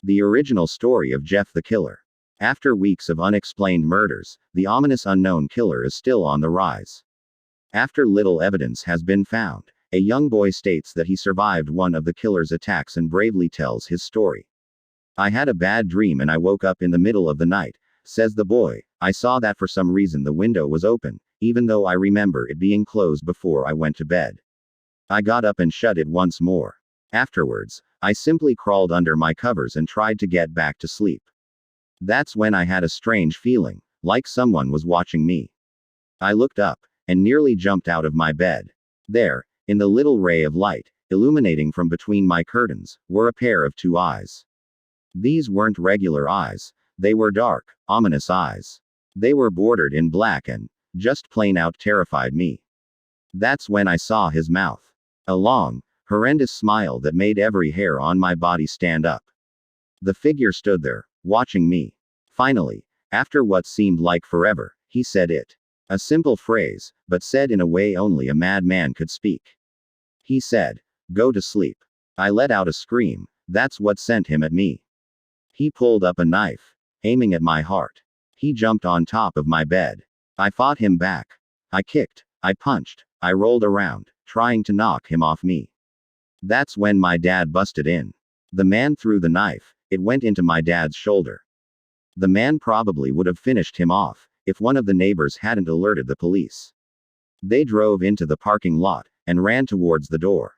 The original story of Jeff the Killer. After weeks of unexplained murders, the ominous unknown killer is still on the rise. After little evidence has been found, a young boy states that he survived one of the killer's attacks and bravely tells his story. "I had a bad dream and I woke up in the middle of the night," says the boy. "I saw that for some reason the window was open, even though I remember it being closed before I went to bed. I got up and shut it once more. Afterwards, I simply crawled under my covers and tried to get back to sleep. That's when I had a strange feeling, like someone was watching me. I looked up, and nearly jumped out of my bed. There, in the little ray of light, illuminating from between my curtains, were a pair of two eyes. These weren't regular eyes, they were dark, ominous eyes. They were bordered in black and, just plain out terrified me. That's when I saw his mouth. A long, horrendous smile that made every hair on my body stand up. The figure stood there, watching me. Finally, after what seemed like forever, he said it. A simple phrase, but said in a way only a madman could speak. He said, "Go to sleep." I let out a scream. That's what sent him at me. He pulled up a knife, aiming at my heart. He jumped on top of my bed. I fought him back. I kicked, I punched, I rolled around, trying to knock him off me. That's when my dad busted in. The man threw the knife, it went into my dad's shoulder. The man probably would have finished him off, if one of the neighbors hadn't alerted the police. They drove into the parking lot, and ran towards the door.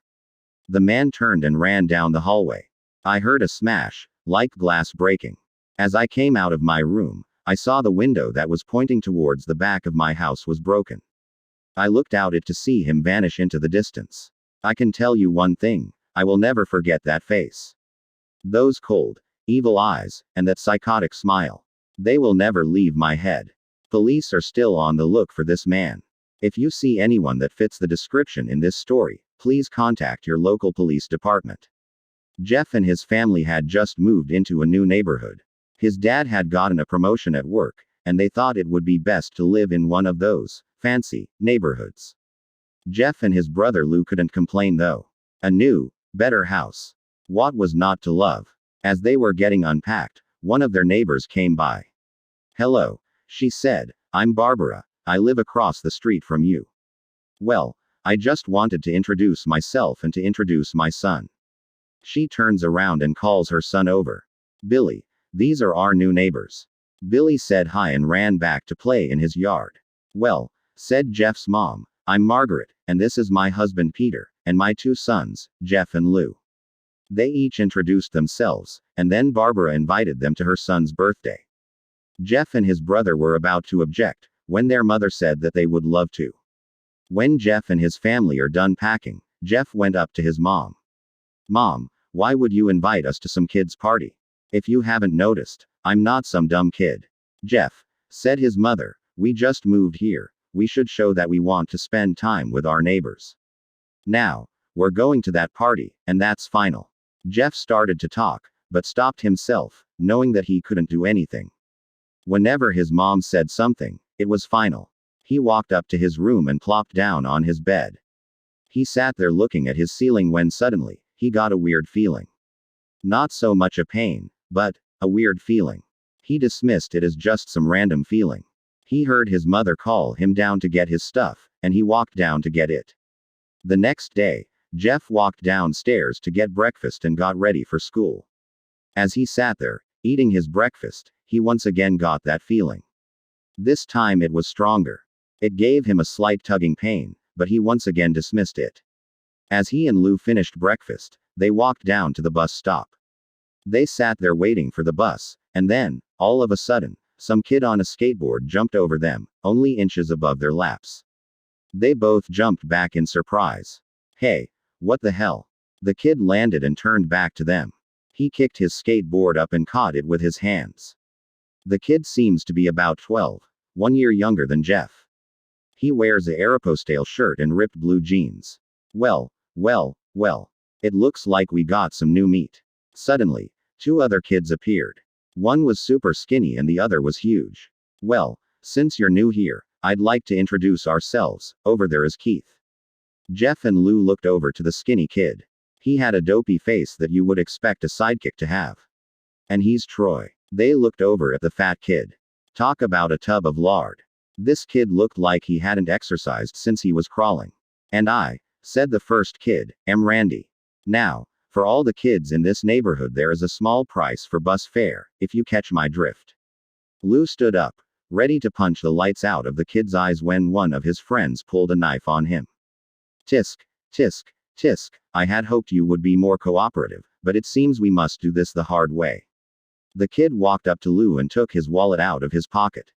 The man turned and ran down the hallway. I heard a smash, like glass breaking. As I came out of my room, I saw the window that was pointing towards the back of my house was broken. I looked out it to see him vanish into the distance. I can tell you one thing, I will never forget that face. Those cold, evil eyes, and that psychotic smile. They will never leave my head. Police are still on the look for this man. If you see anyone that fits the description in this story, please contact your local police department. Jeff and his family had just moved into a new neighborhood. His dad had gotten a promotion at work, and they thought it would be best to live in one of those fancy neighborhoods. Jeff and his brother Lou couldn't complain though. A new, better house. What was not to love? As they were getting unpacked, one of their neighbors came by. "Hello," she said. "I'm Barbara. I live across the street from you." "Well, I just wanted to introduce myself and to introduce my son." She turns around and calls her son over. "Billy, these are our new neighbors." Billy said hi and ran back to play in his yard. "Well," said Jeff's mom, "I'm Margaret, and this is my husband Peter, and my two sons, Jeff and Lou." They each introduced themselves, and then Barbara invited them to her son's birthday. Jeff and his brother were about to object, when their mother said that they would love to. When Jeff and his family are done packing, Jeff went up to his mom. "Mom, why would you invite us to some kid's party? If you haven't noticed, I'm not some dumb kid." "Jeff," said his mother, "we just moved here, we should show that we want to spend time with our neighbors. Now, we're going to that party, and that's final." Jeff started to talk, but stopped himself, knowing that he couldn't do anything. Whenever his mom said something, it was final. He walked up to his room and plopped down on his bed. He sat there looking at his ceiling when suddenly, he got a weird feeling. Not so much a pain, but a weird feeling. He dismissed it as just some random feeling. He heard his mother call him down to get his stuff, and he walked down to get it. The next day, Jeff walked downstairs to get breakfast and got ready for school. As he sat there, eating his breakfast, he once again got that feeling. This time it was stronger. It gave him a slight tugging pain, but he once again dismissed it. As he and Lou finished breakfast, they walked down to the bus stop. They sat there waiting for the bus, and then, all of a sudden, some kid on a skateboard jumped over them, only inches above their laps. They both jumped back in surprise. "Hey, what the hell?" The kid landed and turned back to them. He kicked his skateboard up and caught it with his hands. The kid seems to be about 12, 1 year younger than Jeff. He wears a Aeropostale shirt and ripped blue jeans. Well, it looks like we got some new meat. Suddenly, two other kids appeared. One was super skinny and the other was huge. "Well, since you're new here, I'd like to introduce ourselves. Over there is Keith." Jeff and Lou looked over to the skinny kid. He had a dopey face that you would expect a sidekick to have. And he's Troy. They looked over at the fat kid. Talk about a tub of lard. This kid looked like he hadn't exercised since he was crawling. And I, said the first kid, am Randy. Now, for all the kids in this neighborhood, there is a small price for bus fare, if you catch my drift. Lou stood up, ready to punch the lights out of the kid's eyes when one of his friends pulled a knife on him. Tisk, tisk, tisk, I had hoped you would be more cooperative, but it seems we must do this the hard way. The kid walked up to Lou and took his wallet out of his pocket.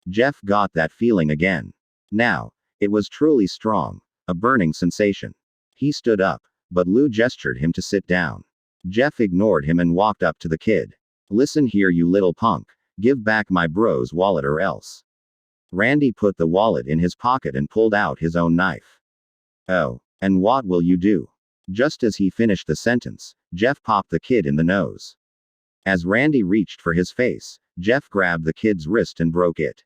Jeff got that feeling again. Now, it was truly strong, a burning sensation. He stood up, but Lou gestured him to sit down. Jeff ignored him and walked up to the kid. Listen here, you little punk, give back my bro's wallet or else. Randy put the wallet in his pocket and pulled out his own knife. Oh, and what will you do? Just as he finished the sentence, Jeff popped the kid in the nose. As Randy reached for his face, Jeff grabbed the kid's wrist and broke it.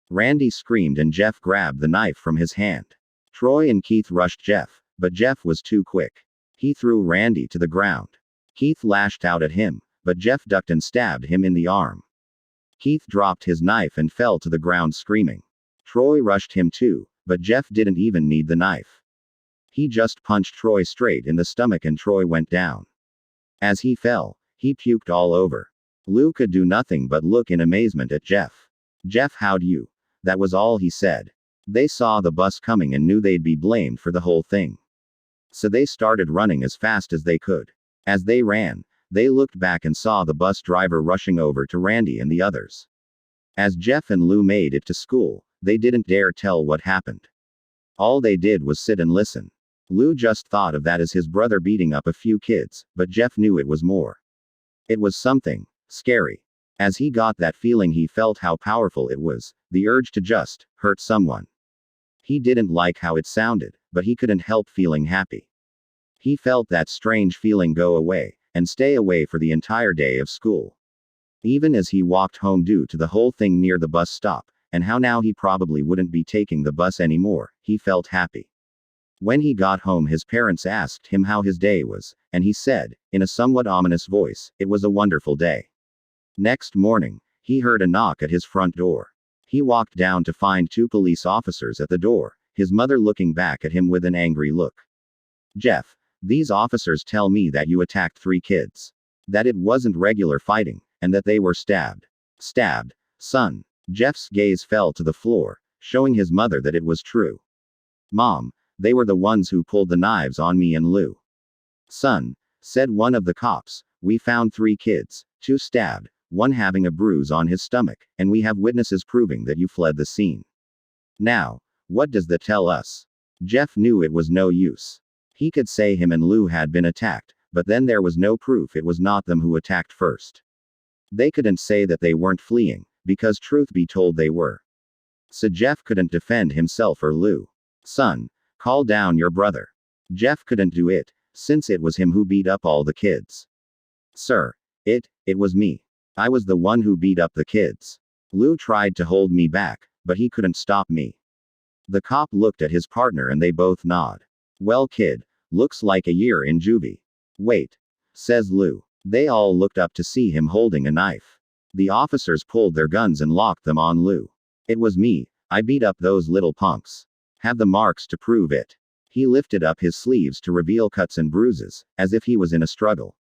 Randy screamed and Jeff grabbed the knife from his hand. Troy and Keith rushed Jeff, but Jeff was too quick. He threw Randy to the ground. Keith lashed out at him, but Jeff ducked and stabbed him in the arm. Keith dropped his knife and fell to the ground screaming. Troy rushed him too, but Jeff didn't even need the knife. He just punched Troy straight in the stomach and Troy went down. As he fell, he puked all over. Lou could do nothing but look in amazement at Jeff. Jeff, how'd you? That was all he said. They saw the bus coming and knew they'd be blamed for the whole thing. So they started running as fast as they could. As they ran, they looked back and saw the bus driver rushing over to Randy and the others. As Jeff and Lou made it to school, they didn't dare tell what happened. All they did was sit and listen. Lou just thought of that as his brother beating up a few kids, but Jeff knew it was more. It was something scary. As he got that feeling, he felt how powerful it was, the urge to just hurt someone. He didn't like how it sounded, but he couldn't help feeling happy. He felt that strange feeling go away, and stay away for the entire day of school. Even as he walked home due to the whole thing near the bus stop, and how now he probably wouldn't be taking the bus anymore, he felt happy. When he got home, his parents asked him how his day was, and he said, in a somewhat ominous voice, it was a wonderful day. Next morning, he heard a knock at his front door. He walked down to find 2 police officers at the door, his mother looking back at him with an angry look. Jeff, these officers tell me that you attacked 3 kids. That it wasn't regular fighting, and that they were stabbed. Stabbed, son. Jeff's gaze fell to the floor, showing his mother that it was true. Mom, they were the ones who pulled the knives on me and Lou. Son, said one of the cops, we found 3 kids, 2 stabbed, 1 having a bruise on his stomach, and we have witnesses proving that you fled the scene. Now, what does that tell us? Jeff knew it was no use. He could say him and Lou had been attacked, but then there was no proof it was not them who attacked first. They couldn't say that they weren't fleeing, because truth be told they were. So Jeff couldn't defend himself or Lou. Son, call down your brother. Jeff couldn't do it, since it was him who beat up all the kids. Sir, it was me. I was the one who beat up the kids. Lou tried to hold me back, but he couldn't stop me. The cop looked at his partner and they both nod. Well, kid, looks like a year in juvie. Wait, says Lou. They all looked up to see him holding a knife. The officers pulled their guns and locked them on Lou. It was me. I beat up those little punks. Have the marks to prove it. He lifted up his sleeves to reveal cuts and bruises, as if he was in a struggle.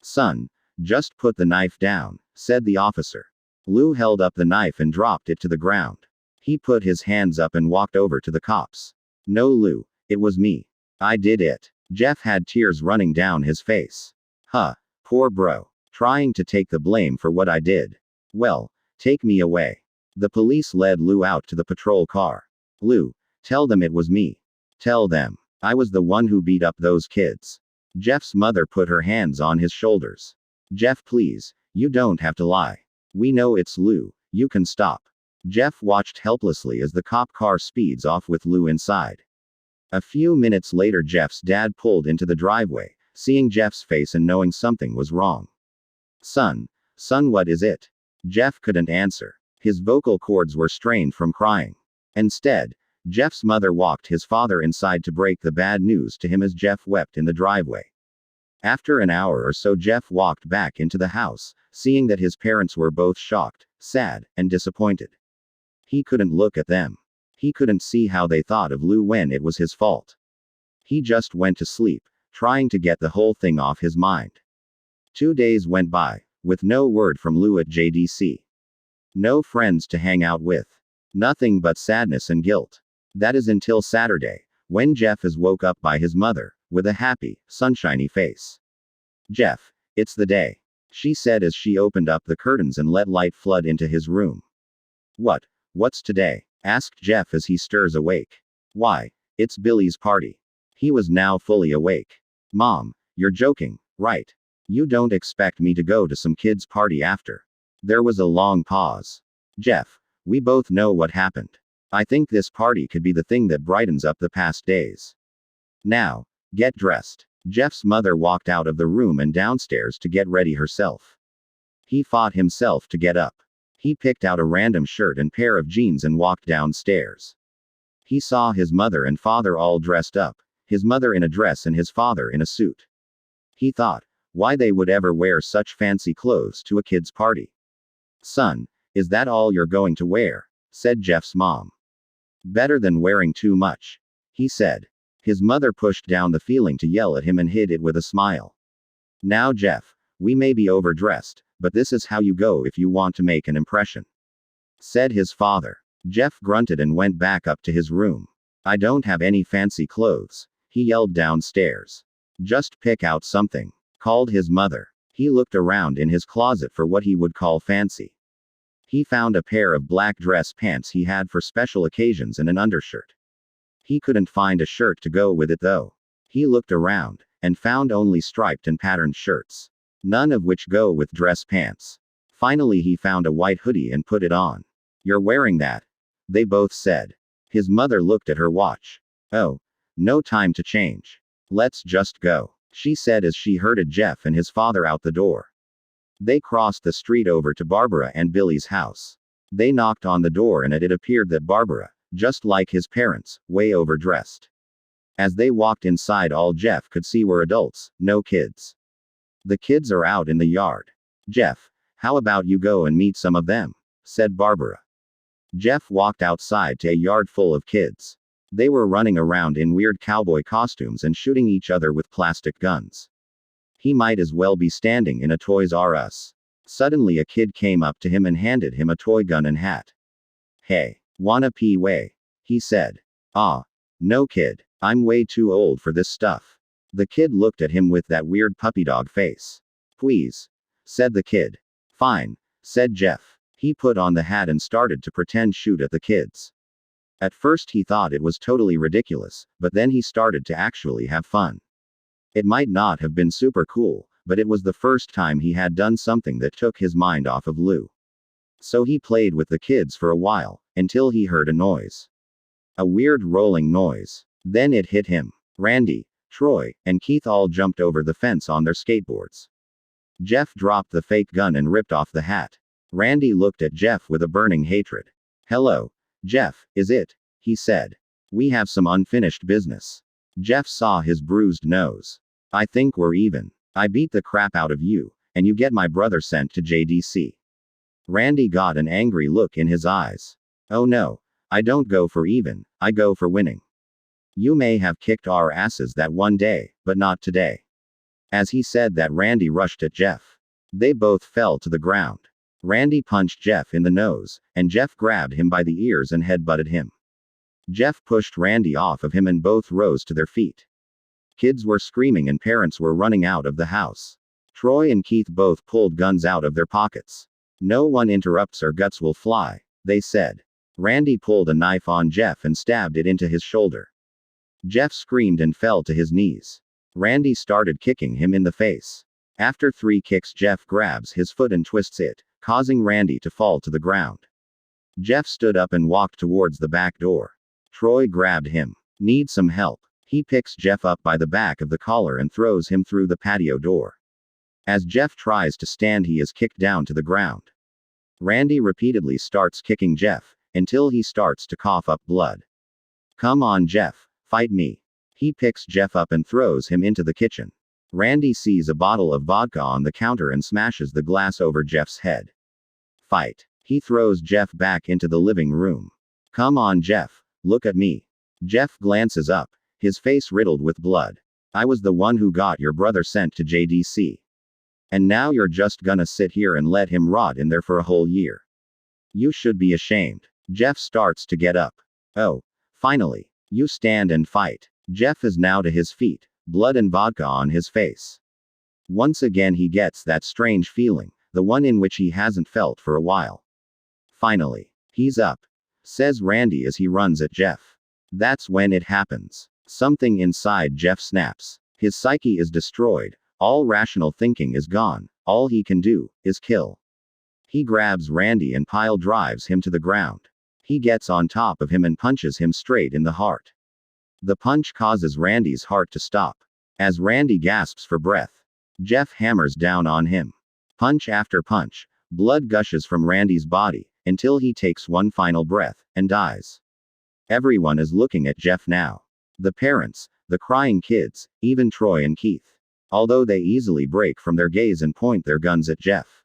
Son, just put the knife down, said the officer. Lou held up the knife and dropped it to the ground. He put his hands up and walked over to the cops. No, Lou, it was me. I did it. Jeff had tears running down his face. Huh, poor bro. Trying to take the blame for what I did. Well, take me away. The police led Lou out to the patrol car. Lou, tell them it was me. Tell them. I was the one who beat up those kids. Jeff's mother put her hands on his shoulders. Jeff, please, you don't have to lie. We know it's Lou, you can stop. Jeff watched helplessly as the cop car speeds off with Lou inside. A few minutes later, Jeff's dad pulled into the driveway, seeing Jeff's face and knowing something was wrong. Son, what is it? Jeff couldn't answer. His vocal cords were strained from crying. Instead, Jeff's mother walked his father inside to break the bad news to him as Jeff wept in the driveway. After an hour or so, Jeff walked back into the house, seeing that his parents were both shocked, sad, and disappointed. He couldn't look at them. He couldn't see how they thought of Lou when it was his fault. He just went to sleep, trying to get the whole thing off his mind. 2 days went by, with no word from Lou at JDC. No friends to hang out with. Nothing but sadness and guilt. That is until Saturday, when Jeff is woke up by his mother, with a happy, sunshiny face. "Jeff, it's the day," she said as she opened up the curtains and let light flood into his room. What's today?" asked Jeff as he stirs awake. "Why, it's Billy's party." He was now fully awake. "Mom, you're joking, right? You don't expect me to go to some kid's party after?" There was a long pause. "Jeff, we both know what happened. I think this party could be the thing that brightens up the past days. Now, get dressed." Jeff's mother walked out of the room and downstairs to get ready herself. He fought himself to get up. He picked out a random shirt and pair of jeans and walked downstairs. He saw his mother and father all dressed up, his mother in a dress and his father in a suit. He thought, why they would ever wear such fancy clothes to a kid's party. "Son, is that all you're going to wear?" said Jeff's mom. "Better than wearing too much," he said. His mother pushed down the feeling to yell at him and hid it with a smile. "Now Jeff, we may be overdressed, but this is how you go if you want to make an impression," said his father. Jeff grunted and went back up to his room. "I don't have any fancy clothes," he yelled downstairs. "Just pick out something," called his mother. He looked around in his closet for what he would call fancy. He found a pair of black dress pants he had for special occasions and an undershirt. He couldn't find a shirt to go with it though. He looked around, and found only striped and patterned shirts, none of which go with dress pants. Finally he found a white hoodie and put it on. "You're wearing that?" they both said. His mother looked at her watch. "Oh, no time to change. Let's just go," she said as she herded Jeff and his father out the door. They crossed the street over to Barbara and Billy's house. They knocked on the door and it appeared that Barbara, just like his parents, way overdressed. As they walked inside, all Jeff could see were adults, no kids. "The kids are out in the yard. Jeff, how about you go and meet some of them?" said Barbara. Jeff walked outside to a yard full of kids. They were running around in weird cowboy costumes and shooting each other with plastic guns. He might as well be standing in a Toys R Us. Suddenly a kid came up to him and handed him a toy gun and hat. "Hey, wanna pee way?" he said. "Ah, no kid, I'm way too old for this stuff." The kid looked at him with that weird puppy dog face. "Please," said the kid. "Fine," said Jeff. He put on the hat and started to pretend shoot at the kids. At first he thought it was totally ridiculous, but then he started to actually have fun. It might not have been super cool, but it was the first time he had done something that took his mind off of Lou. So he played with the kids for a while, until he heard a noise. A weird rolling noise. Then it hit him. Randy, Troy, and Keith all jumped over the fence on their skateboards. Jeff dropped the fake gun and ripped off the hat. Randy looked at Jeff with a burning hatred. "Hello, Jeff, is it?" he said. "We have some unfinished business." Jeff saw his bruised nose. "I think we're even. I beat the crap out of you, and you get my brother sent to JDC. Randy got an angry look in his eyes. "Oh no, I don't go for even, I go for winning. You may have kicked our asses that one day, but not today." As he said that, Randy rushed at Jeff. They both fell to the ground. Randy punched Jeff in the nose, and Jeff grabbed him by the ears and headbutted him. Jeff pushed Randy off of him and both rose to their feet. Kids were screaming and parents were running out of the house. Troy and Keith both pulled guns out of their pockets. "No one interrupts or guts will fly," they said. Randy pulled a knife on Jeff and stabbed it into his shoulder. Jeff screamed and fell to his knees. Randy started kicking him in the face. After 3 kicks, Jeff grabs his foot and twists it, causing Randy to fall to the ground. Jeff stood up and walked towards the back door. Troy grabbed him. "Need some help." He picks Jeff up by the back of the collar and throws him through the patio door. As Jeff tries to stand, he is kicked down to the ground. Randy repeatedly starts kicking Jeff, until he starts to cough up blood. "Come on, Jeff, fight me." He picks Jeff up and throws him into the kitchen. Randy sees a bottle of vodka on the counter and smashes the glass over Jeff's head. Fight. He throws Jeff back into the living room. Come on, Jeff. Look at me. Jeff glances up, his face riddled with blood. I was the one who got your brother sent to JDC. And now you're just gonna sit here and let him rot in there for a whole year. You should be ashamed. Jeff starts to get up. Oh. Finally. You stand and fight. Jeff is now to his feet, blood and vodka on his face. Once again he gets that strange feeling, the one in which he hasn't felt for a while. Finally. He's up, says Randy as he runs at Jeff. That's when it happens. Something inside Jeff snaps. His psyche is destroyed. All rational thinking is gone. All he can do is kill. He grabs Randy and pile drives him to the ground. He gets on top of him and punches him straight in the heart. The punch causes Randy's heart to stop. As Randy gasps for breath, Jeff hammers down on him. Punch after punch, blood gushes from Randy's body, until he takes one final breath, and dies. Everyone is looking at Jeff now. The parents, the crying kids, even Troy and Keith. Although they easily break from their gaze and point their guns at Jeff.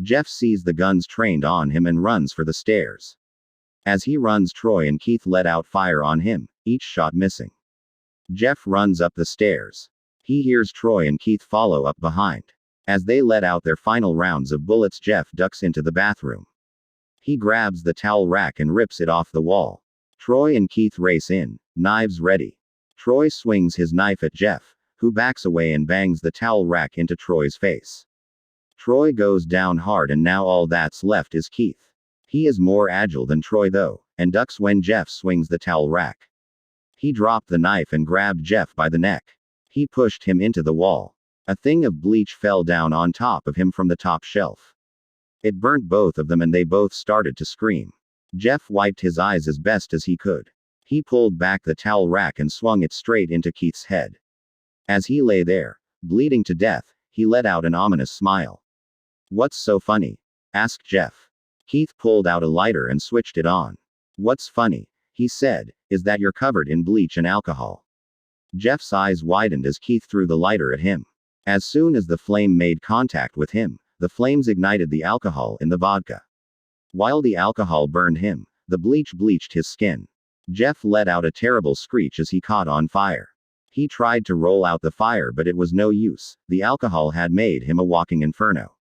Jeff sees the guns trained on him and runs for the stairs. As he runs, Troy and Keith let out fire on him, each shot missing. Jeff runs up the stairs. He hears Troy and Keith follow up behind. As they let out their final rounds of bullets, Jeff ducks into the bathroom. He grabs the towel rack and rips it off the wall. Troy and Keith race in, knives ready. Troy swings his knife at Jeff, who backs away and bangs the towel rack into Troy's face. Troy goes down hard and now all that's left is Keith. He is more agile than Troy though, and ducks when Jeff swings the towel rack. He dropped the knife and grabbed Jeff by the neck. He pushed him into the wall. A thing of bleach fell down on top of him from the top shelf. It burnt both of them and they both started to scream. Jeff wiped his eyes as best as he could. He pulled back the towel rack and swung it straight into Keith's head. As he lay there, bleeding to death, he let out an ominous smile. What's so funny? Asked Jeff. Keith pulled out a lighter and switched it on. What's funny, he said, is that you're covered in bleach and alcohol. Jeff's eyes widened as Keith threw the lighter at him. As soon as the flame made contact with him, the flames ignited the alcohol in the vodka. While the alcohol burned him, the bleach bleached his skin. Jeff let out a terrible screech as he caught on fire. He tried to roll out the fire but it was no use, the alcohol had made him a walking inferno.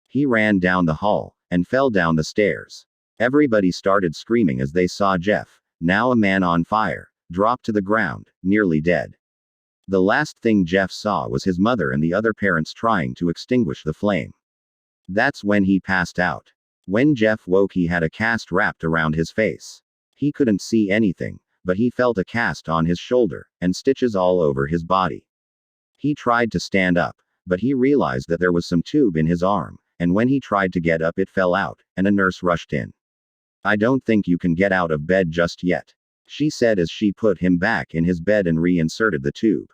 He ran down the hall, and fell down the stairs. Everybody started screaming as they saw Jeff, now a man on fire, drop to the ground, nearly dead. The last thing Jeff saw was his mother and the other parents trying to extinguish the flame. That's when he passed out. When Jeff woke he had a cast wrapped around his face. He couldn't see anything, but he felt a cast on his shoulder, and stitches all over his body. He tried to stand up, but he realized that there was some tube in his arm, and when he tried to get up it fell out, and a nurse rushed in. I don't think you can get out of bed just yet, she said as she put him back in his bed and reinserted the tube.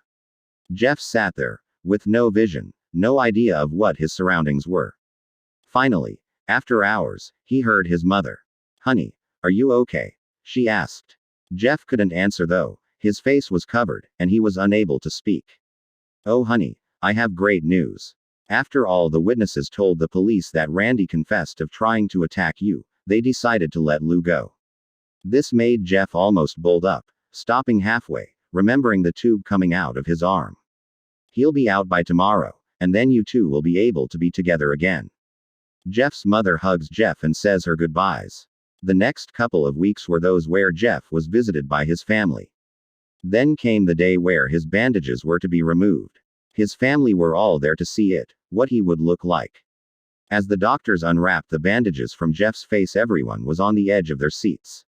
Jeff sat there, with no vision, no idea of what his surroundings were. Finally, after hours, he heard his mother. Honey, are you okay? She asked. Jeff couldn't answer though, his face was covered, and he was unable to speak. Oh honey, I have great news. After all the witnesses told the police that Randy confessed of trying to attack you, they decided to let Lou go. This made Jeff almost bolt up, stopping halfway, remembering the tube coming out of his arm. He'll be out by tomorrow, and then you two will be able to be together again. Jeff's mother hugs Jeff and says her goodbyes. The next couple of weeks were those where Jeff was visited by his family. Then came the day where his bandages were to be removed. His family were all there to see it, what he would look like. As the doctors unwrapped the bandages from Jeff's face, everyone was on the edge of their seats.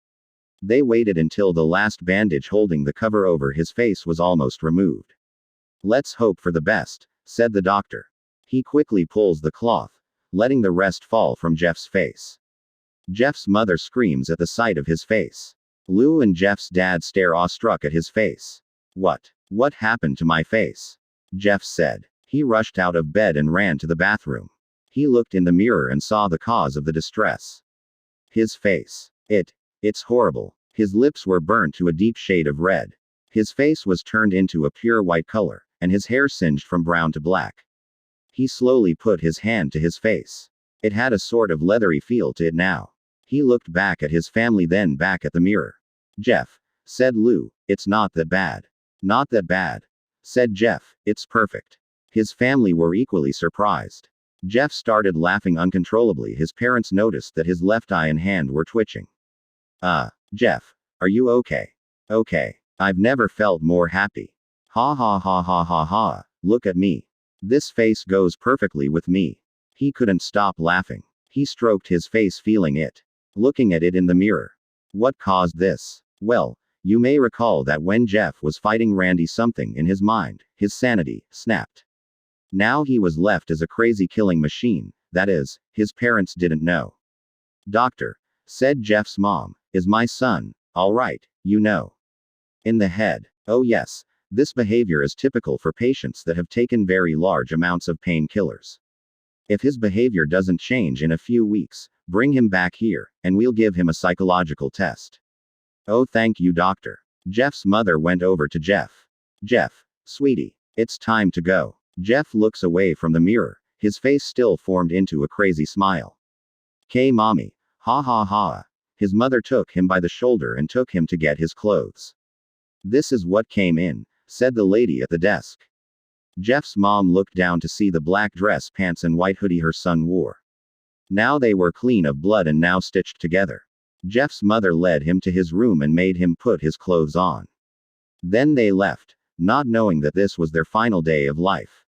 They waited until the last bandage holding the cover over his face was almost removed. Let's hope for the best, said the doctor. He quickly pulls the cloth, letting the rest fall from Jeff's face. Jeff's mother screams at the sight of his face. Lou and Jeff's dad stare awestruck at his face. What happened to my face? Jeff said. He rushed out of bed and ran to the bathroom. He looked in the mirror and saw the cause of the distress. His face. It's horrible. His lips were burnt to a deep shade of red. His face was turned into a pure white color, and his hair singed from brown to black. He slowly put his hand to his face. It had a sort of leathery feel to it now. He looked back at his family, then back at the mirror. Jeff, said Lou, it's not that bad. Not that bad, said Jeff, it's perfect. His family were equally surprised. Jeff started laughing uncontrollably. His parents noticed that his left eye and hand were twitching. Jeff, are you okay? Okay. I've never felt more happy. Ha ha ha ha ha ha, look at me. This face goes perfectly with me. He couldn't stop laughing. He stroked his face, feeling it. Looking at it in the mirror. What caused this? Well, you may recall that when Jeff was fighting Randy, something in his mind, his sanity, snapped. Now he was left as a crazy killing machine. That is, his parents didn't know. Doctor, said Jeff's mom, is my son all right, you know? In the head. Oh yes, this behavior is typical for patients that have taken very large amounts of painkillers. If his behavior doesn't change in a few weeks, bring him back here, and we'll give him a psychological test. Oh, thank you, doctor. Jeff's mother went over to Jeff. Jeff, sweetie, it's time to go. Jeff looks away from the mirror, his face still formed into a crazy smile. "K mommy. Ha ha ha." His mother took him by the shoulder and took him to get his clothes. "This is what came in," said the lady at the desk. Jeff's mom looked down to see the black dress, pants, and white hoodie her son wore. Now they were clean of blood and now stitched together. Jeff's mother led him to his room and made him put his clothes on. Then they left, not knowing that this was their final day of life.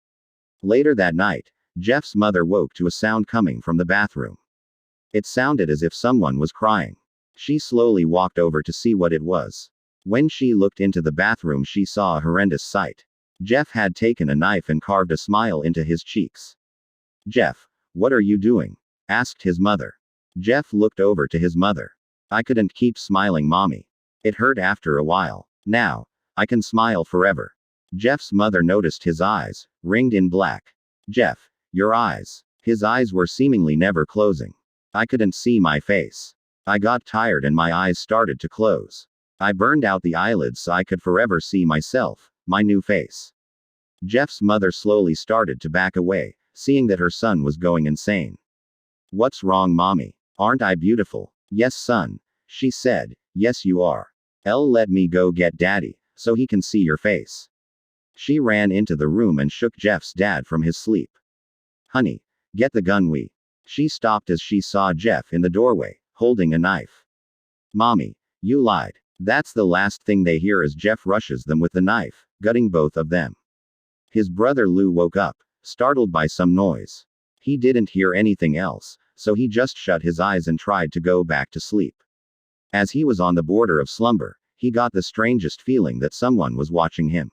Later that night, Jeff's mother woke to a sound coming from the bathroom. It sounded as if someone was crying. She slowly walked over to see what it was. When she looked into the bathroom, she saw a horrendous sight. Jeff had taken a knife and carved a smile into his cheeks. "Jeff, what are you doing?" asked his mother. Jeff looked over to his mother. "I couldn't keep smiling, mommy. It hurt after a while. Now, I can smile forever." Jeff's mother noticed his eyes, ringed in black. "Jeff, your eyes." His eyes were seemingly never closing. "I couldn't see my face. I got tired and my eyes started to close. I burned out the eyelids so I could forever see myself, my new face." Jeff's mother slowly started to back away, seeing that her son was going insane. "What's wrong, mommy? Aren't I beautiful?" "Yes, son," she said. "Yes, you are. Let me go get daddy, so he can see your face." She ran into the room and shook Jeff's dad from his sleep. "Honey, get the gun, She stopped as she saw Jeff in the doorway, holding a knife. "Mommy, you lied." That's the last thing they hear as Jeff rushes them with the knife, gutting both of them. His brother Lou woke up, startled by some noise. He didn't hear anything else, so he just shut his eyes and tried to go back to sleep. As he was on the border of slumber, he got the strangest feeling that someone was watching him.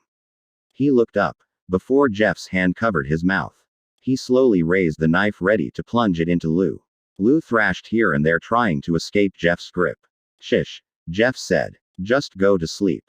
He looked up, before Jeff's hand covered his mouth. He slowly raised the knife, ready to plunge it into Lou. Lou thrashed here and there, trying to escape Jeff's grip. "Shish," Jeff said. "Just go to sleep."